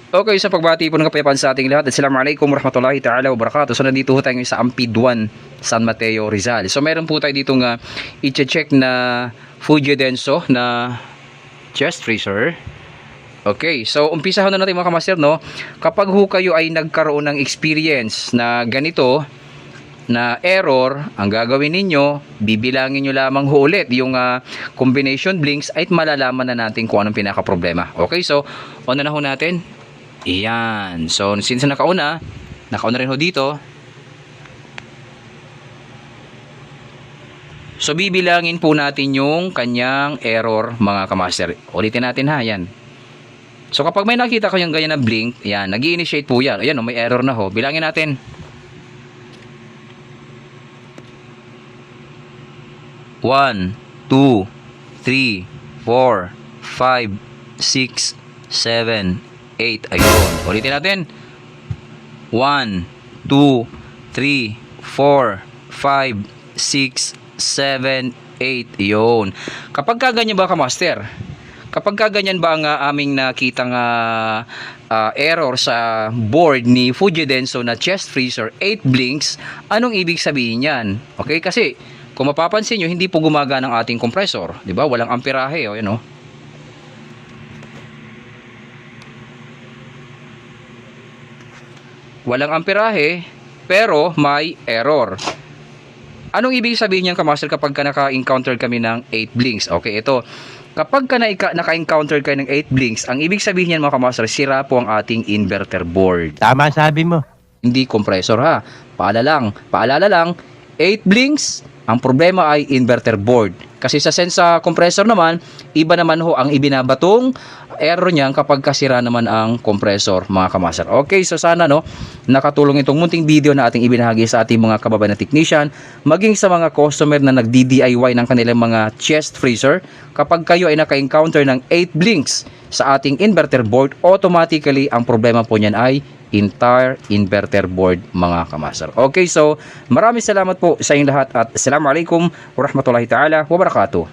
Okay, sa pagbati po ng kapayapaan sa ating lahat. Assalamualaikum warahmatullahi ta'ala wabarakatuh. So nandito po tayo sa Ampid 1, San Mateo, Rizal. So meron po tayo dito nga i-check na Fuji Denso na chest freezer. Okay, so umpisahan na natin mga kamaster, no? Kapag ho kayo ay nagkaroon ng experience na ganito, na error, ang gagawin ninyo, bibilangin nyo lamang ho ulit yung combination blinks at malalaman na natin kung anong pinaka-problema. Okay, so on na ho natin. Iyan. So, since nakauna rin ho dito. So, bibilangin po natin yung kanyang error, mga kamaster. Ulitin natin ha, yan. So, kapag may nakita kayong ganyan na blink, yan, nag-i-initiate po yan. Ayan, may error na ho. Bilangin natin. 1, 2, 3, 4, 5, 6, 7, 8. Ayun. Ulitin natin. 1, 2, 3, 4, 5, 6, 7, 8. Ayun. Kapag kaganyan ba kamaster? Kapag kaganyan ba ang aming nakitang error sa board ni Fuji Denso na chest freezer 8 blinks, anong ibig sabihin yan? Okay, kasi kung mapapansin nyo, hindi po gumagana ang ating compressor. Diba? Walang amperahe. O, yan o. Walang amperahe, pero may error. Anong ibig sabihin niyan, kamaster, kapag ka naka-encounter kami ng 8 blinks? Okay, ito. Kapag ka naka-encounter kayo ng 8 blinks, ang ibig sabihin niyan, mga kamaster, sira po ang ating inverter board. Tama sabi mo. Hindi compressor ha. Paalala lang, 8 blinks, ang problema ay inverter board. Kasi sa sense sa compressor naman, iba naman ho ang ibinabatong error niyan kapag kasira naman ang compressor, mga kamaster. Okay, so sana nakatulong itong munting video na ating ibinahagi sa ating mga kababayan na technician, maging sa mga customer na nagdi-DIY ng kanilang mga chest freezer. Kapag kayo ay naka-encounter ng 8 blinks sa ating inverter board, automatically ang problema po niyan ay entire inverter board, mga kamaster. Okay, so maraming salamat po sa inyong lahat at assalamualaikum warahmatullahi ta'ala wabarakatuh.